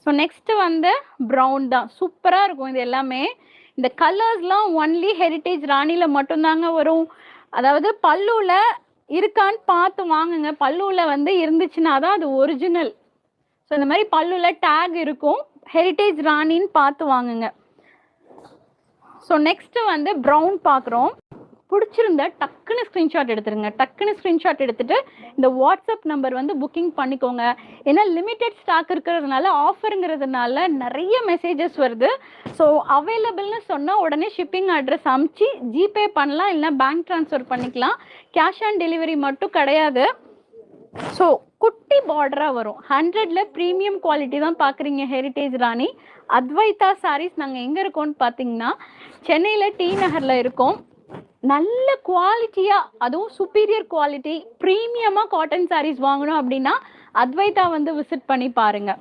So next வந்து brown தான், சூப்பராக இருக்கும் இது எல்லாமே. இந்த கலர்ஸ்லாம் ஒன்லி ஹெரிட்டேஜ் ராணியில் மட்டும்தாங்க வரும். அதாவது பல்லுவில் இருக்கான்னு பார்த்து வாங்குங்க. பல்லுவில் வந்து இருந்துச்சுன்னா தான் அது ஒரிஜினல். ஸோ இந்த மாதிரி பல்லுவில் டேக் இருக்கும், ஹெரிட்டேஜ் ராணின்னு பார்த்து வாங்குங்க. ஸோ நெக்ஸ்ட் வந்து ப்ரௌன் பார்க்குறோம். பிடிச்சிருந்தா டக்குன்னு ஸ்க்ரீன்ஷாட் எடுத்துருங்க. டக்குன்னு ஸ்க்ரீன்ஷாட் எடுத்துட்டு இந்த வாட்ஸ்அப் நம்பர் வந்து புக்கிங் பண்ணிக்கோங்க. ஏன்னா லிமிட்டெட் ஸ்டாக் இருக்கிறதுனால, ஆஃபருங்கிறதுனால நிறைய மெசேஜஸ் வருது. ஸோ அவைலபிள்னு சொன்னால் உடனே ஷிப்பிங் அட்ரஸ் அமுச்சு ஜிபே பண்ணலாம், இல்லைனா பேங்க் ட்ரான்ஸ்ஃபர் பண்ணிக்கலாம். கேஷ் ஆன் டெலிவரி மட்டும் கிடையாது. ஸோ குட்டி பார்டராக வரும். 100ல் ப்ரீமியம் குவாலிட்டி தான் பார்க்குறீங்க ஹெரிட்டேஜ் ராணி. அத்வைதா சாரீஸ் நாங்கள் எங்கே இருக்கோம்னு பார்த்தீங்கன்னா சென்னையில் டி நகரில் இருக்கோம். நல்ல குவாலிட்டியாக, அதுவும் சுப்பீரியர் குவாலிட்டி ப்ரீமியமாக காட்டன் சாரீஸ் வாங்கணும் அப்படின்னா அத்வைதா வந்து விசிட் பண்ணி பாருங்கள்.